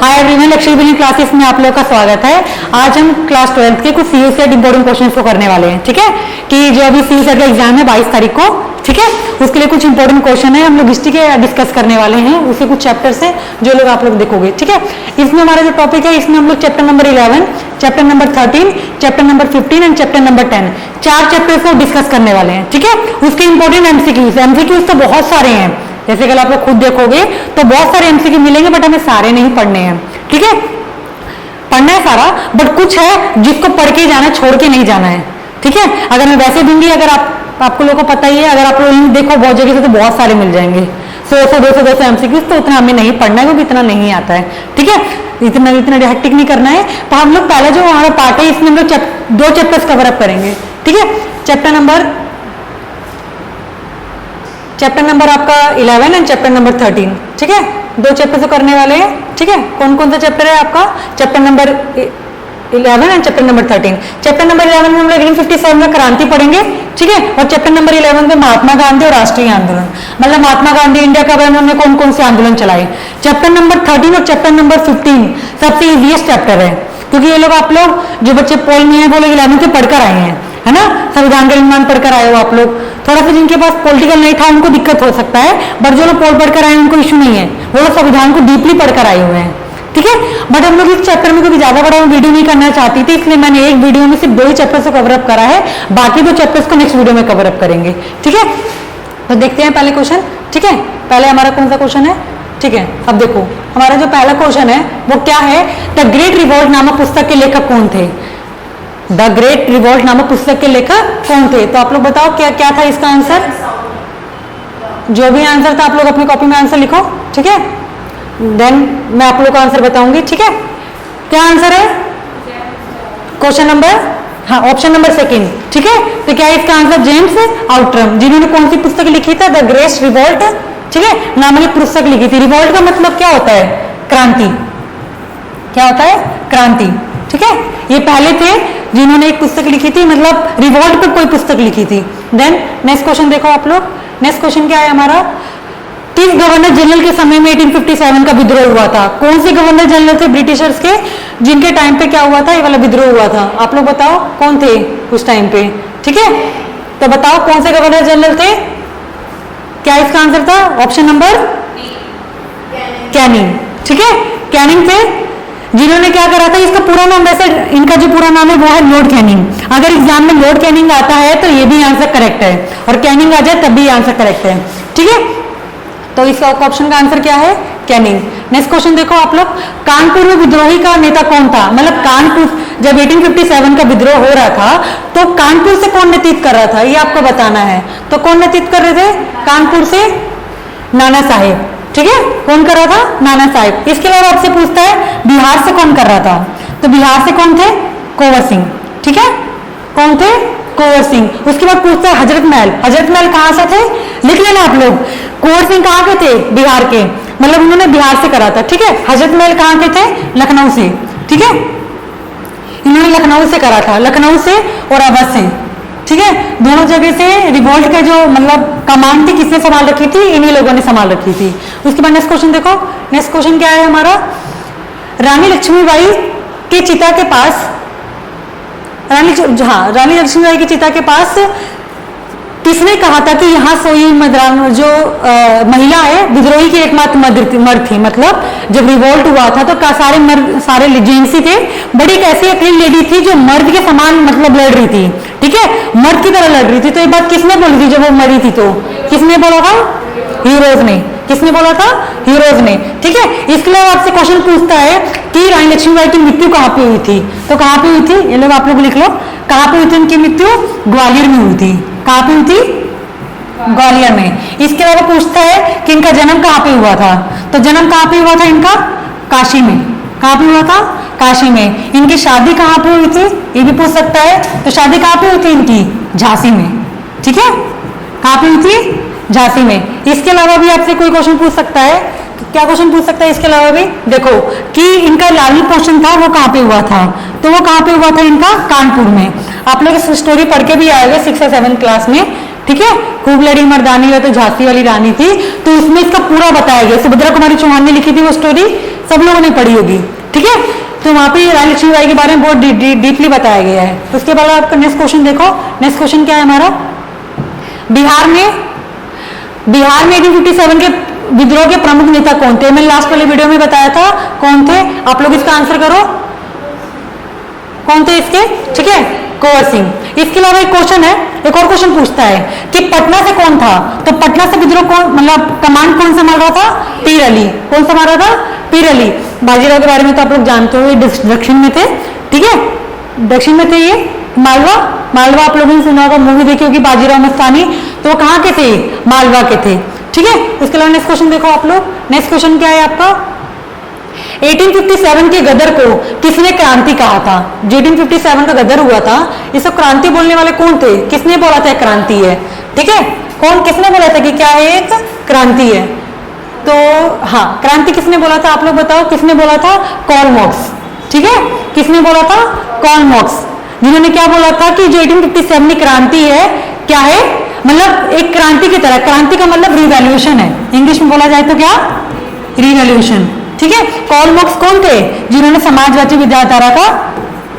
Hi everyone, लक्ष्य billing classes में आप लोगों का स्वागत है। आज हम क्लास 12th के कुछ सीयू सेट इंपॉर्टेंट क्वेश्चंस को करने वाले हैं। ठीक है कि जो अभी सीयू सेट का एग्जाम है 22 तारीख को, ठीक है, उसके लिए कुछ इंपॉर्टेंट क्वेश्चन है, हम लोग हिस्ट्री के डिस्कस करने वाले हैं। उसके कुछ चैप्टर्स हैं जो लोग आप लोग देखोगे। ठीक है, इसमें हमारा जो टॉपिक है, इसमें हम लोग chapter number 11, chapter number 13, chapter number 15 and chapter number 10, 4 chapters को डिस्कस करने वाले हैं। ठीक है, उसके इंपॉर्टेंट एमसीक्यूज तो बहुत सारे हैं। जैसे कल आप लोग खुद देखोगे तो बहुत सारे एमसीक्यू मिलेंगे, बट हमें सारे नहीं पढ़ने हैं। ठीक है, पढ़ना है सारा, बट कुछ है जिसको पढ़ के जाना है, छोड़ के नहीं जाना है। ठीक है, अगर मैं वैसे दूंगी, अगर आपको लोगों को पता ही है, अगर आप लोग देखो बहुत जगह से तो बहुत सारे मिल जाएंगे, 100-200 एमसीक्यूज, तो उतना हमें नहीं पढ़ना है क्योंकि इतना नहीं आता है। ठीक है, इतना हेक्टिक नहीं करना है। तो हम लोग पहला जो हमारा पार्ट है, इसमें हम लोग 2 चैप्टर्स कवर अप करेंगे। ठीक है, चैप्टर नंबर आपका 11 एंड चैप्टर नंबर 13। ठीक है, 2 चैप्टर तो करने वाले हैं। ठीक है, कौन कौन सा चैप्टर है आपका? Chapter number 11 and chapter number 13। Chapter number 11 में हम लोग 1857 में क्रांति पढ़ेंगे। ठीक है, और चैप्टर नंबर 11 में महात्मा गांधी और राष्ट्रीय आंदोलन, मतलब महात्मा गांधी इंडिया का उन्होंने कौन कौन से आंदोलन चलाए। चैप्टर नंबर 13 और चैप्टर नंबर 15 सबसे इजीएस्ट चैप्टर है, क्योंकि ये लोग आप लोग जो बच्चे पोल में है वो लोग 11th में पढ़कर आए हैं, है ना, संविधान का निर्माण पढ़कर आए हो आप लोग। थोड़ा सा जिनके पास पॉलिटिकल नहीं था उनको दिक्कत हो सकता है, बट जो लोग पोल पढ़कर आए उनको इशू नहीं है, वो लोग संविधान को डीपली पढ़कर आए हुए हैं। ठीक है, बट हम लोग इस चैप्टर में क्योंकि ज्यादा बड़ा वीडियो नहीं करना चाहती थी, इसलिए मैंने एक वीडियो में सिर्फ 2 ही चैप्टर को कवर अप करा है, बाकी 2 चैप्टर्स को नेक्स्ट वीडियो में कवर अप करेंगे। ठीक है, तो देखते हैं पहले क्वेश्चन। ठीक है, पहले हमारा कौन सा क्वेश्चन है? ठीक है, अब देखो हमारा जो पहला क्वेश्चन है वो क्या है? द ग्रेट रिवॉल्ट नामक पुस्तक के लेखक कौन थे? द ग्रेट रिवॉल्ट नामक पुस्तक के लेखक कौन थे? तो आप लोग बताओ क्या क्या था इसका आंसर? जो भी आंसर था आप लोग अपनी कॉपी में आंसर लिखो। ठीक है, देन मैं आप लोग का आंसर बताऊंगी। ठीक है, क्या आंसर है क्वेश्चन नंबर? हाँ, ऑप्शन नंबर 2। ठीक है, तो क्या है इसका आंसर? जेम्स आउट्रम, जिन्होंने कौन सी पुस्तक लिखी था? द ग्रेट रिवॉल्ट, ठीक है, नामक एक पुस्तक लिखी थी। रिवॉल्ट का मतलब क्या होता है? क्रांति। क्या होता है? क्रांति। ठीक है, ये पहले थे जिन्होंने एक पुस्तक लिखी थी, मतलब रिवॉल्ट पर कोई पुस्तक लिखी थी। देन नेक्स्ट क्वेश्चन देखो आप लोग। नेक्स्ट क्वेश्चन क्या है हमारा? किस गवर्नर जनरल के समय में 1857 का विद्रोह हुआ था? कौन से गवर्नर जनरल थे ब्रिटिशर्स के, जिनके टाइम पे क्या हुआ था? ये वाला विद्रोह हुआ था। आप लोग बताओ कौन थे उस टाइम पे? ठीक है, तो बताओ कौन से गवर्नर जनरल थे? क्या इसका आंसर था? Option number Canning. ठीक है, कैनिंग थे, जिन्होंने क्या करा था? इसका पूरा नाम, वैसे इनका जो पूरा नाम है वो है लॉर्ड कैनिंग। अगर एग्जाम में लॉर्ड कैनिंग आता है तो ये भी आंसर करेक्ट है, और कैनिंग आ जाए तब भी आंसर करेक्ट है। ठीक है, तो इसका ऑप्शन का आंसर क्या है? कैनिंग। नेक्स्ट क्वेश्चन देखो आप लोग। कानपुर में विद्रोही का नेता कौन था? मतलब कानपुर जब 1857 का विद्रोह हो रहा था तो कानपुर से कौन नेतृत्व कर रहा था, ये आपको बताना है। तो कौन नेतृत्व कर रहे थे? कानपुर से नाना साहेब। ठीक है, कौन कर रहा था? नाना साहेब। इसके अलावा आपसे पूछता है बिहार से कौन कर रहा था? तो बिहार से कौन थे? कुंवर सिंह। ठीक है, कौन थे? कुंवर सिंह। उसके बाद पूछता है हजरत महल। हजरत महल कहां से थे? लिख लेना आप लोग। कुंवर सिंह कहां के थे? बिहार के, मतलब उन्होंने बिहार से करा था। ठीक है, हजरत महल कहां के थे? लखनऊ से। ठीक है, इन्होंने लखनऊ से करा था, लखनऊ से और अवध से। ठीक है, दोनों जगह से रिवॉल्ट का जो मतलब कमान थी किसने संभाल रखी थी? इन्हीं लोगों ने संभाल रखी थी। उसके बाद नेक्स्ट क्वेश्चन देखो। नेक्स्ट क्वेश्चन क्या है हमारा? रानी लक्ष्मीबाई के चिता के पास, रानी लक्ष्मीबाई की चिता के पास किसने कहा था कि यहाँ सोई जो महिला है विद्रोही की एकमात्र मर्द थी? मतलब जब रिवोल्ट हुआ था तो सारे जेंट्स थे, बड़ी एक ऐसी अकेली लेडी थी जो मर्द के समान मतलब लड़ रही थी। ठीक है, मर्द की तरह लड़ रही थी। तो ये बात किसने बोली थी जब वो मरी थी? तो किसने बोला था? हीरोज ने। किसने बोला था? हीरोज ने। ठीक है, इसके अलावा आपसे क्वेश्चन पूछता है कि रानी लक्ष्मीबाई की मृत्यु कहाँ पे हुई थी? तो कहाँ पे हुई थी? ये लोग आप लोग लिख लो, कहाँ पे हुई थी उनकी मृत्यु? ग्वालियर में हुई थी। कहाँ पे हुई थी? ग्वालियर में। इसके अलावा पूछता है कि इनका जन्म कहाँ पे हुआ था? तो जन्म कहाँ पे हुआ था इनका? काशी में। कहाँ पे हुआ था? काशी में। इनकी शादी कहाँ पे हुई थी? ये भी पूछ सकता है। तो शादी कहाँ पे हुई थी इनकी? झांसी में। ठीक है, कहाँ पे हुई थी? झांसी में। इसके अलावा भी आपसे कोई क्वेश्चन पूछ सकता है। क्या क्वेश्चन पूछ सकता है इसके अलावा भी? देखो कि इनका लाडली पोषण था वो कहाँ पे हुआ था? तो वो कहाँ पे हुआ था इनका? कानपुर में। आप लोग इस स्टोरी पढ़ के भी आएंगे 6 और 7 क्लास में। ठीक है, खूब लड़ी मर्दानी है तो झांसी वाली रानी थी, तो उसमें इसका पूरा बताया गया। सुभद्रा कुमारी चौहान ने लिखी थी वो स्टोरी, सब लोगों ने पढ़ी होगी, ठीक है। तो वहां पे रानी लक्ष्मीबाई के बारे में बहुत डीपली बताया गया है। उसके बाद आपका नेक्स्ट क्वेश्चन देखो, नेक्स्ट क्वेश्चन क्या है हमारा, बिहार में 1857 के विद्रोह के प्रमुख नेता कौन थे? मैंने लास्ट वाले वीडियो में बताया था कौन थे, आप लोग इसका आंसर करो, कौन थे इसके, ठीक है, कुंवर सिंह। इसके अलावा एक क्वेश्चन है, एक और क्वेश्चन पूछता है कि पटना से कौन था, तो पटना से विद्रोह कौन, मतलब कमांड कौन संभाल रहा था? पीर अली। कौन संभाल रहा था? पीर अली। बाजीराव के बारे में तो आप लोग जानते हो, ये दक्षिण में थे, ठीक है, दक्षिण में थे ये। मालवा आप लोगों ने सुना होगा, मूवी देखी होगी बाजीराव मस्तानी, तो वो कहाँ के थे? मालवा के थे, ठीक है। इसके अलावा नेक्स्ट क्वेश्चन देखो आप लोग, नेक्स्ट क्वेश्चन क्या है आपका, 1857 के गदर को किसने क्रांति कहा था? जो 1857 का गदर हुआ था, इसको क्रांति बोलने वाले कौन थे? किसने बोला था क्रांति है, ठीक है, कौन, किसने बोला था कि क्या है एक क्रांति है? तो हाँ, क्रांति किसने बोला था, आप लोग बताओ, किसने बोला था? कार्ल मार्क्स, ठीक है, किसने बोला था? कार्ल मार्क्स, जिन्होंने क्या बोला था कि जो 1857 की क्रांति है क्या है, मतलब एक क्रांति की तरह, क्रांति का मतलब रिवॉल्यूशन है, इंग्लिश में बोला जाए तो क्या, रिवॉल्यूशन, ठीक है। कार्ल मार्क्स कौन थे? जिन्होंने समाजवादी विचारधारा का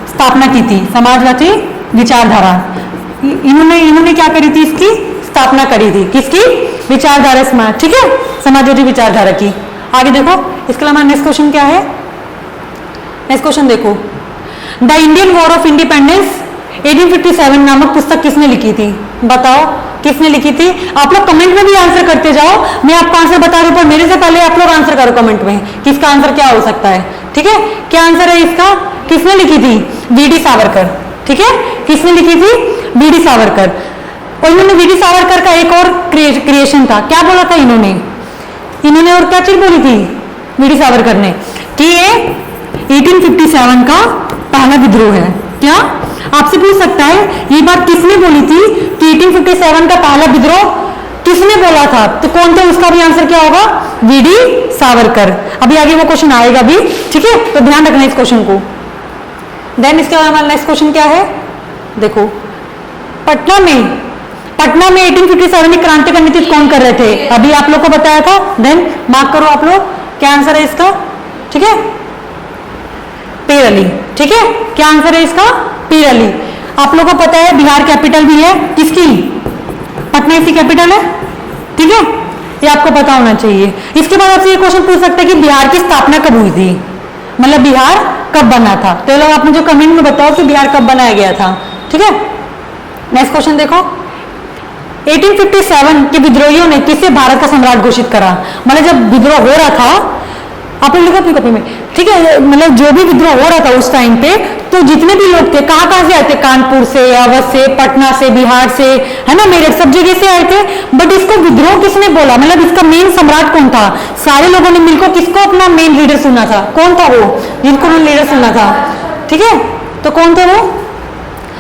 स्थापना की थी, समाजवादी विचारधारा, इन्होंने क्या करी थी, इसकी स्थापना करी थी, किसकी? विचारधारा समाज, ठीक है, समाजवादी विचारधारा की। आगे देखो, इसके अलावा नेक्स्ट क्वेश्चन क्या है, नेक्स्ट क्वेश्चन देखो, the Indian war of independence 1857 नामक पुस्तक किसने लिखी थी? बताओ किसने लिखी थी? आप लोग कमेंट में भी आंसर करते जाओ, मैं आपको आंसर बता रही हूं, पर मेरे से पहले आप लोग आंसर करो कमेंट में कि इसका आंसर क्या हो सकता है, ठीक है। क्या आंसर है इसका? किसने लिखी थी? वीडी सावरकर, ठीक है, किसने लिखी थी? वीडी सावरकर। और इन्होंने वीडी सावरकर का एक और क्रिएशन था, क्या बोला था इन्होंने और क्या चीज बोली थी वीडी सावरकर ने, कि ये 1857 का पहला विद्रोह है। क्या आपसे पूछ सकता है ये बात किसने बोली थी कि 1857 का पहला विद्रोह किसने बोला था? तो कौन थे? उसका भी आंसर क्या होगा? वीडी सावरकर। अभी आगे वो क्वेश्चन आएगा भी, ठीक है, तो ध्यान रखना इस क्वेश्चन को। देन इसके बाद हमारा नेक्स्ट क्वेश्चन क्या है, देखो, पटना में 1857 में क्रांति का नेतृत्व कौन कर रहे थे? अभी आप लोग को बताया था, देन मार्क करो आप लोग, क्या आंसर है इसका, ठीक है, पीर अली, ठीक है, क्या आंसर है इसका? पीर अली। आप लोगों को पता है बिहार कैपिटल भी है किसकी? पटना इसकी कैपिटल है, ठीक है, ये आपको पता होना चाहिए। इसके बाद आपसे ये क्वेश्चन पूछ सकते हैं कि बिहार की स्थापना कब हुई थी, मतलब बिहार कब बना था? तो लोग आपने जो कमेंट में बताओ कि बिहार कब बनाया गया था, ठीक है। नेक्स्ट क्वेश्चन देखो, 1857 के विद्रोहियों ने किसे भारत का सम्राट घोषित करा? मतलब जब विद्रोह हो रहा था, आप लोग लिखो अपनी कॉपी में, ठीक है, मतलब जो भी विद्रोह हो रहा था उस टाइम पे, तो जितने भी लोग थे कहाँ से आए थे? कानपुर से, अवध से, पटना से, बिहार से, है ना, मेरठ, सब जगह से आए थे। बट इसको विद्रोह किसने बोला, मतलब इसका मेन सम्राट कौन था? सारे लोगों ने मिलकर किसको अपना मेन लीडर सुना था? कौन था वो जिनको उन्होंने लीडर सुना था, ठीक है, तो कौन थे वो?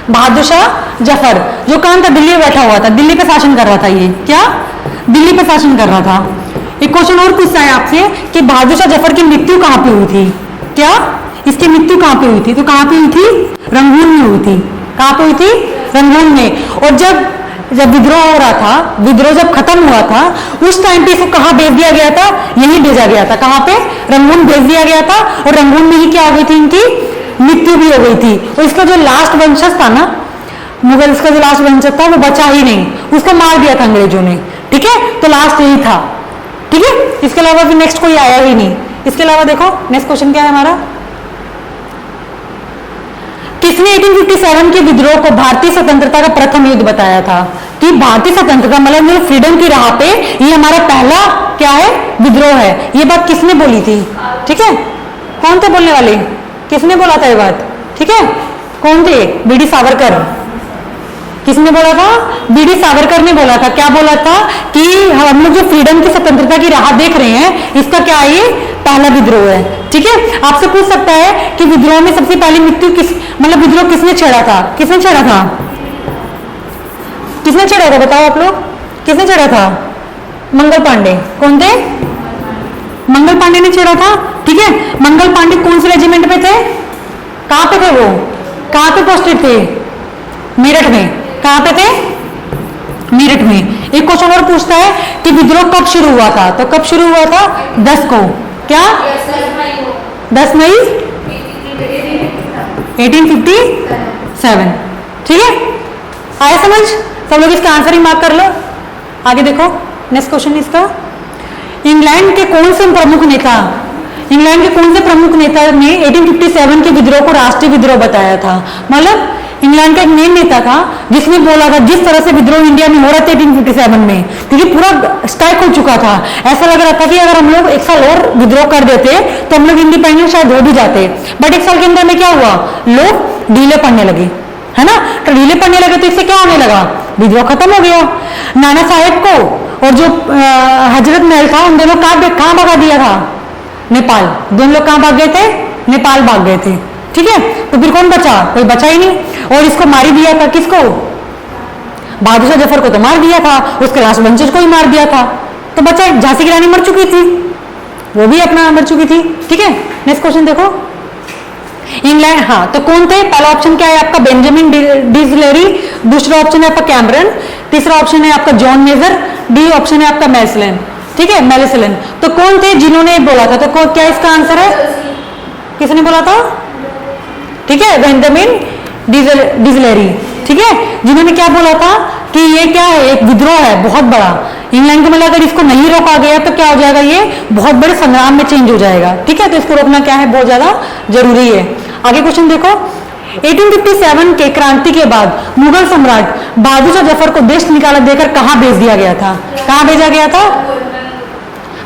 बहादुर शाह जफर, जो कौन था? दिल्ली में बैठा हुआ था, दिल्ली पे शासन कर रहा था, ये क्या, दिल्ली पे शासन कर रहा था। एक क्वेश्चन और पूछता है आपसे कि बहादुर शाह जफर की मृत्यु कहाँ पे हुई थी? क्या इसकी मृत्यु कहाँ पे हुई थी? तो कहाँ पे हुई थी? रंगून में हुई थी। कहाँ पे हुई थी? रंगून में। और जब विद्रोह हो रहा था, विद्रोह जब खत्म हुआ था, उस टाइम पे इसको कहाँ भेज दिया गया था? यही भेजा गया था, कहाँ पे? रंगून भेज दिया गया था। और रंगून में ही क्या हो गई थी? इनकी मृत्यु भी हो गई थी। और इसका जो लास्ट वंशज था ना, मुगल, इसका जो लास्ट वंशज था वो बचा ही नहीं, उसको मार दिया था अंग्रेजों ने, ठीक है, तो लास्ट यही था, ठीक है। इसके अलावा भी नेक्स्ट कोई आया ही नहीं। इसके अलावा देखो नेक्स्ट क्वेश्चन क्या है हमारा, किसने 1857 के विद्रोह को भारतीय स्वतंत्रता का प्रथम युद्ध बताया था? कि भारतीय स्वतंत्रता मतलब फ्रीडम की राह पे ये हमारा पहला क्या है? विद्रोह है। ये बात किसने बोली थी? ठीक है, कौन थे बोलने वाले? किसने बोला था ये बात? ठीक है, कौन थे? बीडी सावरकर। किसने बोला था? बीडी सावरकर ने बोला था। क्या बोला था? कि हम लोग जो फ्रीडम की स्वतंत्रता की राह देख रहे हैं, इसका क्या है? ये पहला विद्रोह है। ठीक है, आपसे पूछ सकता है कि विद्रोह में सबसे पहली मृत्यु किस, मतलब विद्रोह किसने छेड़ा था? किसने छेड़ा था? किसने छेड़ा था? बताओ आप लोग, किसने छेड़ा था? मंगल पांडे। कौन थे? मंगल पांडे ने छेड़ा था। ठीक है, मंगल पांडे कौन से रेजिमेंट में थे? कहां पे थे वो? कहां पे पोस्टेड थे? मेरठ में। कहां पे थे? मेरठ में। एक क्वेश्चन और पूछता है कि विद्रोह कब शुरू हुआ था? तो कब शुरू हुआ था? 10 को। क्या 10 मई 1857, ठीक है। आया समझ? सब लोग इसका आंसर ही मार्क कर लो। आगे देखो नेक्स्ट क्वेश्चन इसका, इंग्लैंड के कौन से प्रमुख नेता, इंग्लैंड के कौन से प्रमुख नेता ने 1857 के विद्रोह को राष्ट्रीय विद्रोह बताया था? मतलब इंग्लैंड का एक मेन नेता था जिसने बोला था जिस तरह से विद्रोह इंडिया में हो रहा था 1857 में, क्योंकि पूरा स्ट्राइक हो चुका था, ऐसा लग रहा था कि अगर हम लोग एक साल और विद्रोह कर देते तो हम लोग इंडिपेंडेंट शायद हो भी जाते, बट एक साल के अंदर में क्या हुआ, लोग ढीले पड़ने लगे, है ना। तो ढीले पड़ने लगे तो इससे क्या होने लगा, विद्रोह खत्म हो गया। नाना साहेब को और जो हजरत महल था उन दोनों कहाँ भगा दिया था, नेपाल। दोनों लोग कहाँ भाग गए थे, नेपाल भाग गए थे, ठीक है। तो फिर कौन बचा, कोई बचा ही नहीं। और इसको मार ही दिया था, किसको, बहादुर शाह जफर को तो मार दिया था, उसके लास्ट वंशज को ही मार दिया था, तो बचा झांसी की रानी मर चुकी थी, वो भी अपना मर चुकी थी, ठीक है। नेक्स्ट क्वेश्चन देखो, इंग्लैंड, हाँ तो कौन थे, पहला ऑप्शन क्या है आपका बेंजामिन डिसलेरी, दूसरा ऑप्शन है आपका कैमरन, तीसरा ऑप्शन है आपका जॉन मेजर, डी ऑप्शन है आपका मैसलन, ठीक है, मेलिसलन। तो कौन थे जिन्होंने बोला था, तो क्या इसका आंसर है, किसने बोला था, ठीक है, बेंजामिन डिसलेरी, ठीक है, जिन्होंने क्या बोला था कि ये क्या है, एक विद्रोह है बहुत बड़ा इंग्लैंड को, मतलब अगर इसको नहीं रोका गया तो क्या हो जाएगा, ये बहुत बड़े संग्राम में चेंज हो जाएगा, ठीक है। तो इसको रोकना क्या है, बहुत ज्यादा जरूरी है। आगे क्वेश्चन देखो, 1857 के क्रांति के बाद मुगल सम्राट बहादुर शाह जफर को देश निकाला देकर कहां भेज दिया गया था, कहां भेजा गया था,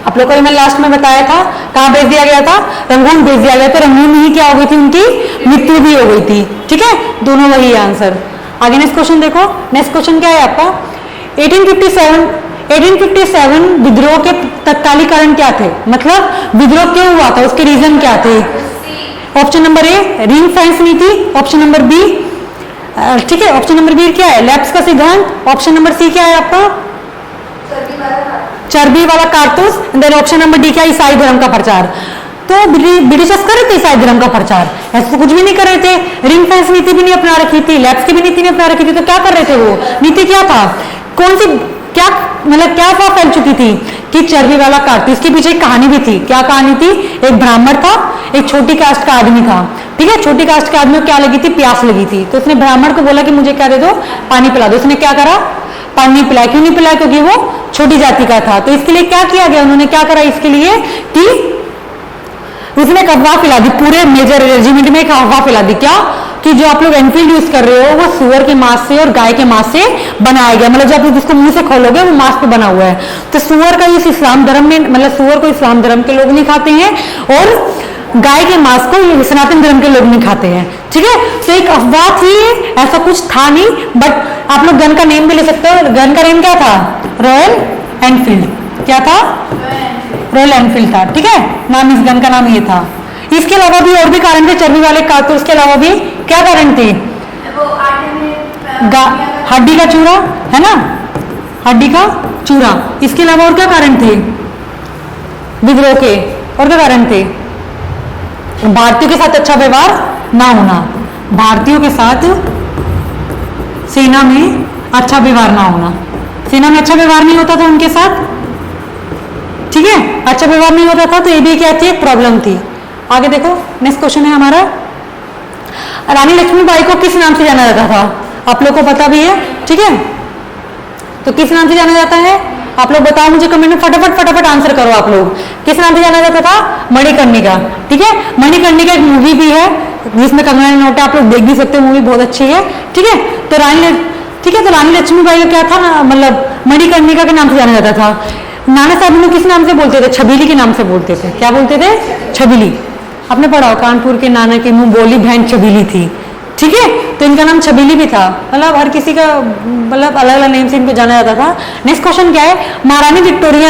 आप लोगों को मैं लास्ट में बताया था, कहां भेज दिया गया था, रंगून भेज दिया गया था। रंगून में ही क्या हो गई थी, उनकी मृत्यु भी हो गई थी, ठीक है, दोनों वही है आंसर। आगे नेक्स्ट क्वेश्चन देखो, नेक्स्ट क्वेश्चन क्या है आपका, 1857 विद्रोह के तत्कालीन कारण क्या थे, मतलब विद्रोह क्यों हुआ था, उसके रीजन क्या थे। Option number a ring fence नीति, ऑप्शन नंबर बी, ठीक है, ऑप्शन नंबर बी क्या है, लैप्स का सिद्धांत, ऑप्शन नंबर सी क्या है आपका चर्बी वाला कारतूस, देन ऑप्शन नंबर डी क्या, ईसाई धर्म का प्रचार। तो ब्रिटिशर्स कर रहे थे ईसाई धर्म का प्रचार, ऐसे तो कुछ भी नहीं कर रहे थे, रिंग फेंस नीति भी नहीं अपना रखी थी, लैप्स की भी नीति नहीं अपना रखी थी, तो क्या कर रहे थे, वो नीति क्या था, कौन सी, क्या मतलब क्या अफवाह फैल चुकी थी कि चर्बी वाला कारतूस, इसके पीछे एक कहानी भी थी, क्या कहानी थी, एक ब्राह्मण था, एक छोटी कास्ट का आदमी था, ठीक है, छोटी कास्ट के आदमी को क्या लगी थी, प्यास लगी थी, तो उसने ब्राह्मण को बोला कि मुझे क्या दे दो, पानी पिला दो। उसने क्या करा, पानी नहीं पिलाया, क्यों नहीं पिलाया, क्योंकि वो छोटी जाति का था। तो इसके लिए क्या किया गया, उन्होंने क्या करा इसके लिए कि उसने एक अफवाह फैला दी, पूरे मेजर रेजिमेंट में एक अफवाह फैला दी, क्या कि जो आप लोग एनफील्ड यूज कर रहे हो वो सुअर के मांस से और गाय के मांस से बनाया गया, मतलब जब आप इसको मुंह से खोलोगे वो मांस पे बना हुआ है। तो सुअर का इस इस्लाम धर्म में, मतलब सुअर को इस्लाम धर्म के लोग नहीं खाते हैं और गाय के मांस को सनातन धर्म के लोग नहीं खाते हैं, ठीक है। तो एक अफवाह थी, ऐसा कुछ था नहीं, बट आप लोग गन का नेम भी ले सकते हो, गन का नेम क्या था, रॉयल एनफील्ड, क्या था, रॉयल एनफील्ड था, ठीक है, नाम इस गन का नाम ये था। इसके अलावा भी और भी कारण थे, चर्बी वाले कारतूस के अलावा भी क्या कारण थे, हड्डी का चूरा, है ना, हड्डी का चूरा। इसके अलावा और क्या कारण थे विद्रोह के, और क्या कारण थे, भारतीयों के साथ अच्छा व्यवहार ना होना, भारतीयों के साथ सेना में अच्छा व्यवहार ना होना, सेना में अच्छा व्यवहार नहीं होता था उनके साथ, ठीक है, अच्छा व्यवहार नहीं होता था, तो ये भी क्या थी, एक प्रॉब्लम थी। आगे देखो नेक्स्ट क्वेश्चन है हमारा, रानी लक्ष्मीबाई को किस नाम से जाना जाता था, आप लोग को पता भी है, ठीक है, तो किस नाम से जाना जाता है, आप लोग बताओ मुझे कमेंट में, फटाफट आंसर करो आप लोग, किस नाम से जाना जाता था, मणिकर्णिका, ठीक है, मणिकर्णिका एक मूवी भी है जिसमें कंगना रनौत, आप लोग देख भी सकते हो, मूवी बहुत अच्छी है, ठीक है। तो ठीक है, तो रानी लक्ष्मीबाई का क्या था ना, मतलब मणिकर्णिका के नाम से जाना जाता था। नाना साहब ने किस नाम से बोलते थे, छबीली के नाम से बोलते थे, क्या बोलते थे, छबीली, आपने पढ़ा हो, कानपुर के नाना के मुंह बोली बहन छबीली थी, ठीक है, तो इनका नाम छबीली भी था, मतलब हर किसी का मतलब अलग अलग नेम से इनको जाना जाता था। नेक्स्ट क्वेश्चन क्या है, महारानी विक्टोरिया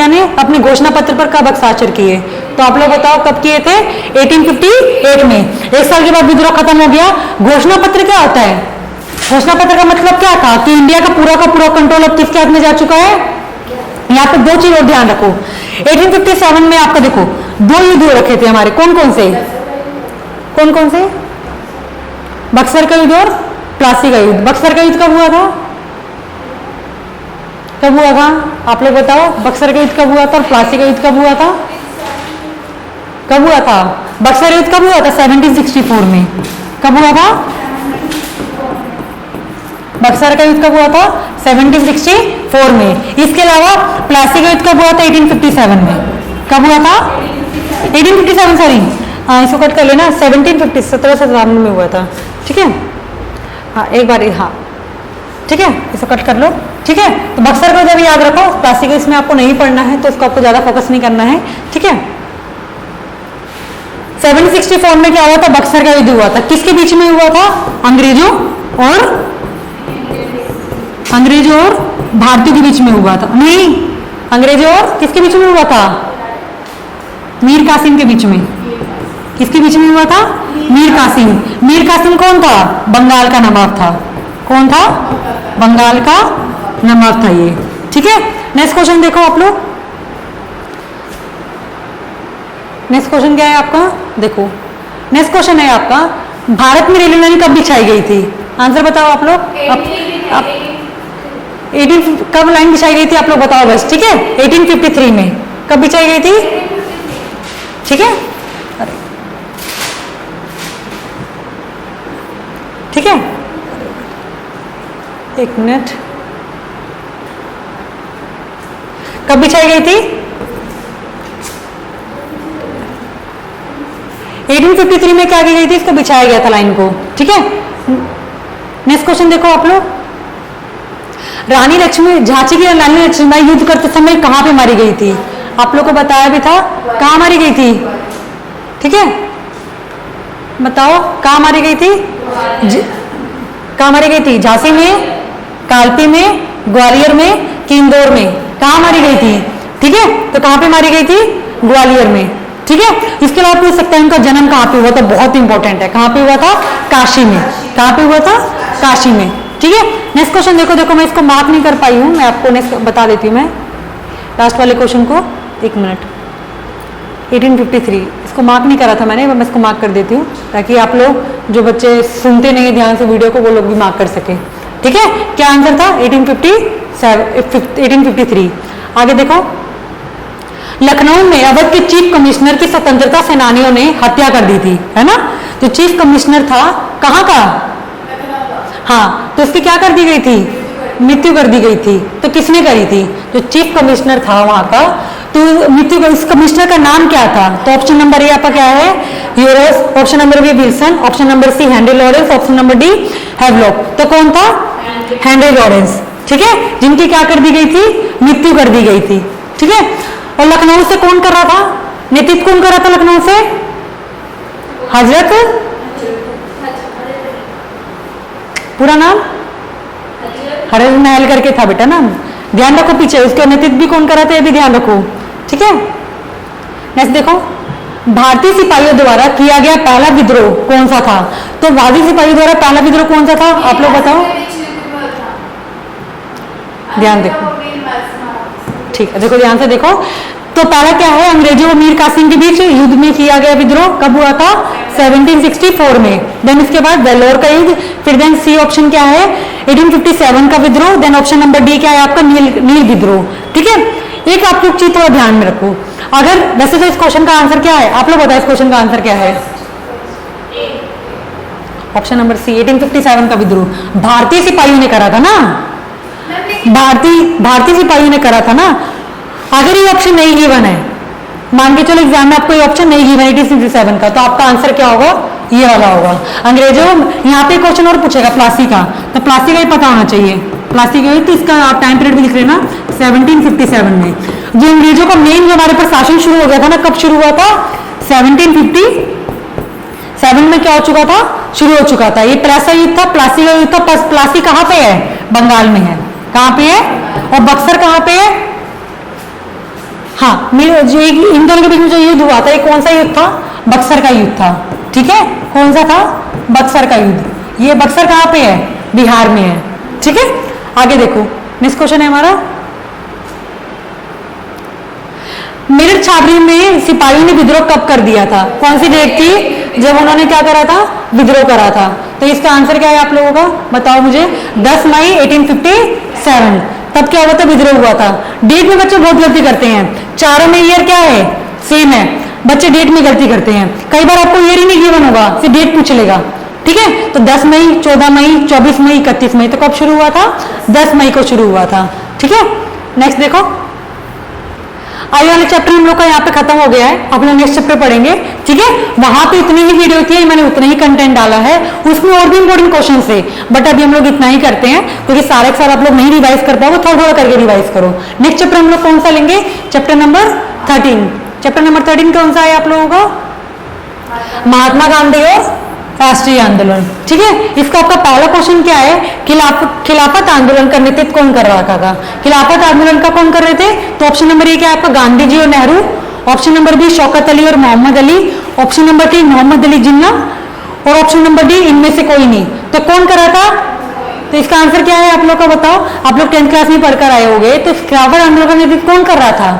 ने अपने घोषणा पत्र पर कब हस्ताक्षर किए, तो आप लोग बताओ कब किए थे, 1858 में, एक साल के बाद विद्रोह खत्म हो गया। घोषणा पत्र क्या होता है, घोषणा पत्र का मतलब क्या था कि इंडिया का पूरा कंट्रोल अब किसके हाथ में जा चुका है। यहाँ पे दो चीज और ध्यान रखो, 1857 में आपका देखो 2 युद्ध हो रखे थे हमारे, कौन कौन से, बक्सर का युद्ध और प्लासी का युद्ध। बक्सर का युद्ध कब हुआ था, कब हुआ था? आप लोग बताओ, बक्सर का युद्ध कब हुआ था और प्लासी का युद्ध कब हुआ था? कब हुआ था? बक्सर युद्ध कब हुआ था? 1764 में। कब हुआ था? बक्सर का युद्ध कब हुआ था? 1764 में। इसके अलावा प्लासी का युद्ध कब हुआ था? 1857 में। कब हुआ था? 1857, सॉरी, इसको कट कर लेना, 1750, 1757 में हुआ था। ठीक है, हाँ एक बार, हाँ ठीक है, इसको कट कर लो। ठीक है, तो बक्सर को जब याद रखो, प्लासी का इसमें आपको नहीं पढ़ना है, तो उसको आपको ज्यादा फोकस नहीं करना है। ठीक है, 1764 में क्या हुआ था? बक्सर का युद्ध हुआ था। किसके बीच में हुआ था? अंग्रेजों और भारतीयों के बीच में हुआ था। नहीं, अंग्रेजों और किसके बीच में हुआ था? मीर कासिम के बीच में। किसके बीच में हुआ था? मीर कासिम। मीर कासिम कौन था? बंगाल का नवाब था। कौन था? बंगाल का नवाब था ये। ठीक है, नेक्स्ट क्वेश्चन देखो आप लोग। नेक्स्ट क्वेश्चन क्या है आपका? देखो, नेक्स्ट क्वेश्चन है आपका, भारत में रेलवे लाइन कब बिछाई गई थी? आंसर बताओ आप लोग। 18 कब लाइन बिछाई गई थी आप लोग बताओ बस। ठीक है, 1853 में। कब बिछाई गई थी? ठीक है, ठीक है, एक मिनट, कब बिछाई गई थी? 1853 में क्या की गई थी? इसको बिछाया गया था लाइन को। ठीक है, नेक्स्ट क्वेश्चन देखो आप लोग। रानी लक्ष्मी, झांसी की रानी लक्ष्मीबाई युद्ध करते समय कहां पे मारी गई थी? आप लोग को बताया भी था, कहां मारी गई थी? ठीक है, बताओ कहां मारी गई थी? कहां मारी गई थी? झांसी में, कालपी में, ग्वालियर में कि इंदौर में? कहां मारी गई थी? ठीक है, तो कहां पे मारी गई थी? ग्वालियर में। ठीक है, इसके अलावा पूछ सकते हैं उनका जन्म कहां पे हुआ था? बहुत इंपॉर्टेंट है, कहां पे हुआ था? काशी में। कहां पे हुआ था? काशी में। ठीक है, नेक्स्ट क्वेश्चन देखो। देखो मैं इसको मार्क नहीं कर पाई हूं, मैं आपको नेक्स्ट बता देती हूं। मैं लास्ट वाले क्वेश्चन को, एक मिनट, 1853 इसको मार्क नहीं करा था मैंने, मैं इसको मार्क कर देती हूँ ताकि आप लोग जो बच्चे सुनते नहीं ध्यान से वीडियो को, वो लोग भी मार्क कर सके। ठीक है, क्या आंसर था? 1853। आगे देखो, लखनऊ में अवध के चीफ कमिश्नर की स्वतंत्रता सेनानियों ने हत्या कर दी थी, है ना? जो चीफ कमिश्नर था कहाँ का? हाँ, तो इसकी क्या कर दी गई थी? मृत्यु कर दी गई थी। तो किसने करी थी? जो चीफ कमिश्नर था वहां का, तो मृत्यु, इस कमिश्नर का नाम क्या था? तो ऑप्शन नंबर ए आपका क्या है? Hugh Rose, option number B Wilson, option number C Henry Lawrence, option number D Havelock. तो कौन था? Henry Lawrence. ठीक है, जिनकी क्या कर दी गई थी? मृत्यु कर दी गई थी। ठीक है, और लखनऊ से कौन कर रहा था? नेतृत्व कौन कर रहा था लखनऊ से? हजरत, पूरा नाम हरज महल करके था बेटा नाम, ध्यान रखो पीछे। उसके नेतृत्व भी कौन कर रहा था ये भी ध्यान रखो। ठीक है, नेक्स्ट देखो, भारतीय सिपाहियों द्वारा किया गया पहला विद्रोह कौन सा था? तो भारतीय सिपाहियों द्वारा पहला विद्रोह कौन सा था आप लोग बताओ, ध्यान देखो। ठीक है, देखो ध्यान से देखो। तो पहला क्या है? अंग्रेजों और मीर कासिम के बीच युद्ध में किया गया विद्रोह कब हुआ था? 1764 में। देन इसके बाद वेल्लोर का युद्ध, फिर देन सी ऑप्शन क्या है? 1857 का विद्रोह, देन ऑप्शन नंबर डी क्या है आपका? नील विद्रोह। ठीक है, एक आप लोग चीज थोड़ा ध्यान में रखो। अगर वैसे तो इस क्वेश्चन का आंसर क्या है आप लोग बताओ, इस क्वेश्चन का आंसर क्या है? ऑप्शन नंबर सी, 1857 का विद्रोह भारतीय सिपाहियों ने करा था ना, भारतीय सिपाहियों ने करा था ना। अगर ये ऑप्शन नहीं गिवन है, मान के चलो एग्जाम में आपको ये ऑप्शन नहीं गिवन 1857 का, तो आपका आंसर क्या होगा? ये वाला होगा। अंग्रेजों, यहाँ पे क्वेश्चन और पूछेगा प्लासी का, तो प्लासी का ही पता होना चाहिए। प्लासी का, तो इसका आप टाइम पीरियड भी लिख लेना 1757 में। जो अंग्रेजों का मेन जो हमारे पर शासन शुरू हो गया था ना, कब शुरू हुआ था? 1757 में क्या हो चुका था? शुरू हो चुका था। ये प्लासी युद्ध था, प्लासी का युद्ध था। प्लासी कहाँ पे है? बंगाल में है। कहाँ पे है? और बक्सर कहाँ पे है? हाँ, जो इन दोनों के बीच में जो युद्ध हुआ था, ये कौन सा युद्ध था? बक्सर का युद्ध था। ठीक है, कौन सा था? बक्सर का युद्ध। ये बक्सर कहाँ पे है? बिहार में है। ठीक है, आगे देखो, नेक्स्ट क्वेश्चन है हमारा, मेरठ छावनी में सिपाहियों ने विद्रोह कब कर दिया था? कौन सी डेट थी जब उन्होंने क्या करा था? विद्रोह करा था। तो इसका आंसर क्या है आप लोगों का बताओ मुझे? 10 मई 1857। तब क्या हुआ था, विद्रोह हुआ था। डेट में बच्चे बहुत गलती करते हैं, चारों में ईयर क्या है, सेम है, बच्चे डेट में गलती करते हैं। कई बार आपको ईयर ही नहीं गिवन होगा, सिर्फ डेट पूछ लेगा, ठीक है। तो 10 मई, 14 मई, 24 मई, 31 मई, तो कब शुरू हुआ था, 10 मई को शुरू हुआ था, ठीक है। नेक्स्ट देखो, आगे वाले चैप्टर हम लोग का यहाँ पे खत्म हो गया है, आप लोग नेक्स्ट चैप्टर पढ़ेंगे, ठीक है। वहां पे इतनी ही वीडियो थी, मैंने उतना ही कंटेंट डाला है, उसमें और भी इंपॉर्टेंट क्वेश्चन थे, बट अभी हम लोग इतना ही करते हैं क्योंकि सारे के सारे आप लोग नहीं रिवाइज कर पाओगे, थोड़ा थोड़ा करके रिवाइज करो। नेक्स्ट चैप्टर हम लोग कौन सा लेंगे, चैप्टर नंबर 13। चैप्टर नंबर 13 कौन सा है आप लोगों का, महात्मा गांधी और राष्ट्रीय आंदोलन, ठीक है। इसका आपका पहला क्वेश्चन क्या है, खिलाफत आंदोलन का नेतृत्व कौन कर रहा था, खिलाफत आंदोलन का कौन कर रहे थे, तो ऑप्शन नंबर ए क्या है आपका, गांधी जी और Nehru. Option number B Shaukat Ali और Mohammad Ali. Option number C Mohammad Ali Jinnah. और ऑप्शन नंबर डी इनमें से कोई नहीं। तो कौन कर रहा था, तो इसका आंसर क्या है आप लोग का बताओ, आप लोग 10th क्लास में पढ़कर आए होंगे, तो खिलाफत आंदोलन का नेतृत्व कौन कर रहा था,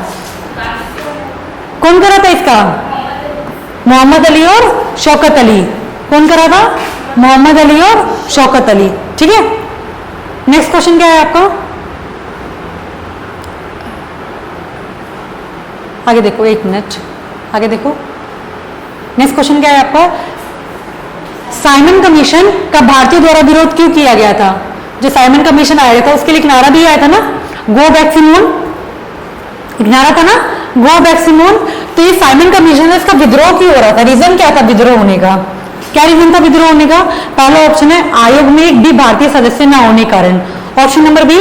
कौन कर रहा था इसका, मोहम्मद अली और शौकत अली। कौन कर रहा था, मोहम्मद अली और शौकत अली, ठीक है। नेक्स्ट क्वेश्चन क्या है आपका, आगे देखो, एक मिनट आगे देखो। नेक्स्ट क्वेश्चन क्या है आपका, साइमन कमीशन का भारतीयों द्वारा विरोध क्यों किया गया था। जो साइमन कमीशन आया था उसके लिए एक नारा भी आया था ना, गो बैक सिमोन, एक नारा था ना, गो बैक सिमोन। तो ये साइमन कमीशन है, इसका विद्रोह क्यों हो रहा था, रीजन क्या था विद्रोह होने का, क्या रीजन था विद्रोह होने का। पहला ऑप्शन है आयोग में एक भी भारतीय सदस्य न होने के कारण। ऑप्शन नंबर बी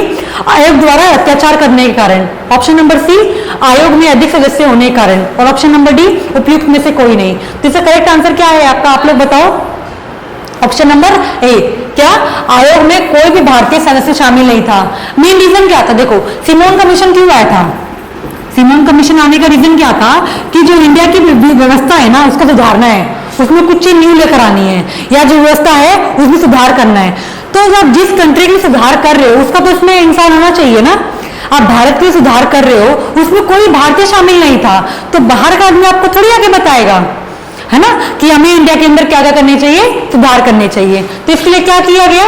आयोग द्वारा अत्याचार करने के कारण। ऑप्शन नंबर सी आयोग में अधिक सदस्य होने के कारण। और ऑप्शन नंबर डी उपयुक्त में से कोई नहीं। तो इसका करेक्ट आंसर क्या है आपका, आप लोग बताओ। ऑप्शन नंबर ए, क्या आयोग में कोई भी भारतीय सदस्य शामिल नहीं था। मेन रीजन क्या था, देखो सिमोन कमीशन क्यों आया था, सिमोन कमीशन आने का रीजन क्या था कि जो इंडिया की व्यवस्था है ना उसको सुधारना है, उसमें कुछ चीज न्यू लेकर आनी है, या जो व्यवस्था है उसमें सुधार करना है। तो आप जिस कंट्री के लिए सुधार कर रहे हो उसका तो उसमें इंसान होना चाहिए ना। आप भारत के लिए सुधार कर रहे हो, उसमें कोई भारतीय शामिल नहीं था, तो बाहर का आदमी आपको थोड़ी आगे बताएगा, है ना, कि हमें इंडिया के अंदर क्या क्या करने चाहिए, सुधार करने चाहिए। तो इसके लिए क्या किया गया,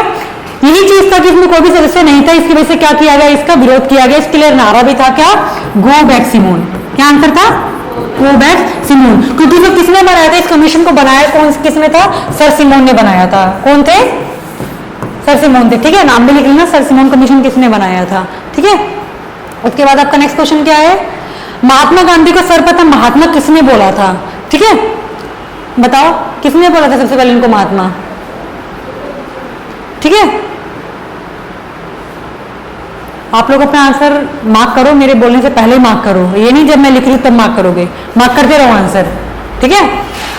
यही चीज था कि इसमें कोई भी सदस्य नहीं था, इसकी वजह से क्या किया गया, इसका विरोध किया गया। इसके लिए नारा भी था क्या, गो बैक सिमोन। क्या आंसर था, गो बैक सिमोन। क्योंकि जो किसने बनाया था इस कमीशन को, बनाया कौन किसने था, सर सिमोन ने बनाया था। कौन थे, सर सिमोन थे, ठीक है। नाम भी लिख लेना, सर सिमोन कमीशन किसने बनाया था, ठीक है। उसके बाद आपका नेक्स्ट क्वेश्चन क्या है, महात्मा गांधी को सर्वप्रथम महात्मा किसने बोला था, ठीक है। बताओ किसने बोला था सबसे पहले इनको महात्मा, ठीक है। आप लोग अपना आंसर मार्क करो, मेरे बोलने से पहले मार्क करो, ये नहीं जब मैं लिख रही हूं तब मार्क करोगे, मार्क करते रहो आंसर, ठीक है।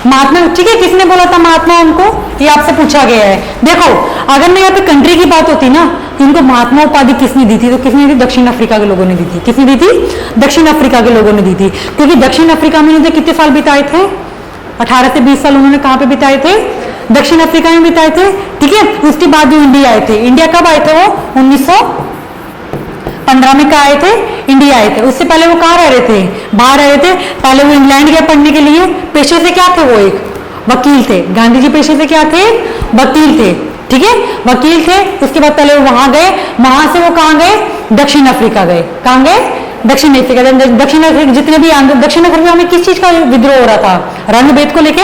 महात्मा, ठीक है, किसने बोला था महात्मा उनको, ये आपसे पूछा गया है। देखो अगर मैं यहाँ पे कंट्री की बात होती ना, इनको महात्मा उपाधि किसने दी थी, तो किसने दी, दक्षिण अफ्रीका के लोगों ने दी थी। किसने दी थी, दक्षिण अफ्रीका के लोगों ने दी थी। क्योंकि दक्षिण अफ्रीका में उन्होंने कितने साल बिताए थे, 18 से 20 साल उन्होंने कहाँ पे बिताए थे, दक्षिण अफ्रीका में बिताए थे, ठीक है। उसके बाद जो इंडिया आए थे, इंडिया कब आए थे, वो 1915 में कहा आए थे, इंडिया आए थे। उससे पहले वो कहाँ रह रहे थे, बाहर रह रहे थे। पहले वो इंग्लैंड गए पढ़ने के लिए, पेशे से क्या थे, वो एक वकील थे। गांधी जी पेशे से क्या थे, वकील थे, ठीक है, वकील थे। उसके बाद पहले वो वहां गए, वहां से वो कहाँ गए, दक्षिण अफ्रीका गए। कहाँ गए, दक्षिण अफ्रीका। दक्षिण अफ्रीका जितने भी दक्षिण अफ्रीका में किस चीज का विद्रोह हो रहा था, रंग भेद को लेके,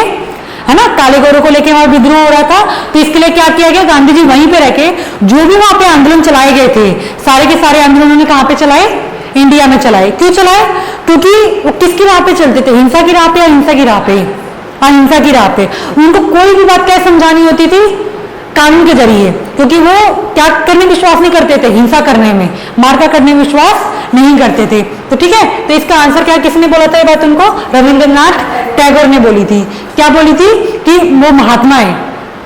है ना, काले गोरों को लेके वहां विद्रोह हो रहा था। तो इसके लिए क्या किया गया, गांधी जी वहीं पे रह के जो भी वहां पे आंदोलन चलाए गए थे, सारे के सारे आंदोलन उन्होंने कहां पे चलाए, इंडिया में चलाए। क्यों चलाए, क्योंकि वो किसकी राह पे चलते थे, हिंसा की राह पे या अहिंसा की राह पे, अहिंसा की राह पे। उनको कोई भी बात क्या समझानी होती थी, कानून के जरिए, क्योंकि वो क्या करने में विश्वास नहीं करते थे, हिंसा करने में, मारका करने में विश्वास नहीं करते थे। तो ठीक है, तो इसका आंसर क्या, किसने बोला था ये बात उनको, रविंद्रनाथ टैगोर ने बोली थी। क्या बोली थी कि वो महात्मा है।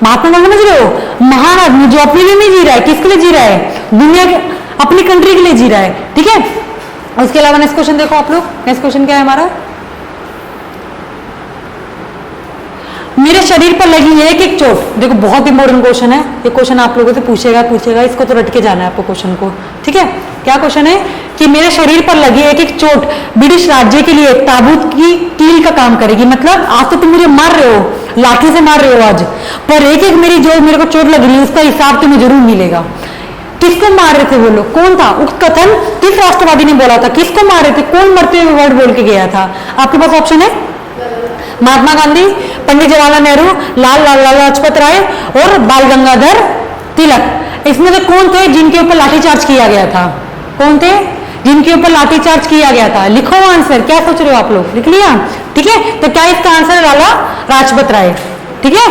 महात्मा समझ रहे हो, महान आदमी जो अपने लिए नहीं जी रहा है, किसके लिए जी रहा है, दुनिया के, अपनी कंट्री के लिए जी रहा है, ठीक है। उसके अलावा नेक्स्ट क्वेश्चन देखो आप लोग, नेक्स्ट क्वेश्चन क्या है हमारा, मेरे शरीर पर लगी एक एक चोट। देखो बहुत इंपॉर्टेंट क्वेश्चन है ये, क्वेश्चन आप लोगों से पूछेगा, इसको तो रट के जाना है आपको क्वेश्चन को, ठीक है। क्या क्वेश्चन है कि मेरे शरीर पर लगी एक एक चोट ब्रिटिश राज्य के लिए ताबूत की कील का काम करेगी। मतलब आज तो तुम मुझे मार रहे हो, लाठी से मार रहे हो आज, पर एक एक मेरी जो मेरे को चोट लग रही है उसका हिसाब तुम्हें जरूर मिलेगा। किसको मार रहे थे वो लोग, कौन था, उक्त कथन किस राष्ट्रवादी ने बोला था, किसको मार रहे थे, कौन मरते हुए वर्ड बोल के गया था? आपके पास ऑप्शन है महात्मा गांधी, पंडित जवाहरलाल नेहरू, लाला लाजपत राय और बाल गंगाधर तिलक। इसमें से कौन थे जिनके ऊपर लाठीचार्ज किया गया था? कौन थे जिनके ऊपर लाठीचार्ज किया गया था? लिखो आंसर, क्या सोच रहे हो आप लोग, लिख लिया? ठीक है, तो क्या इसका आंसर है लाला लाजपत राय। ठीक है,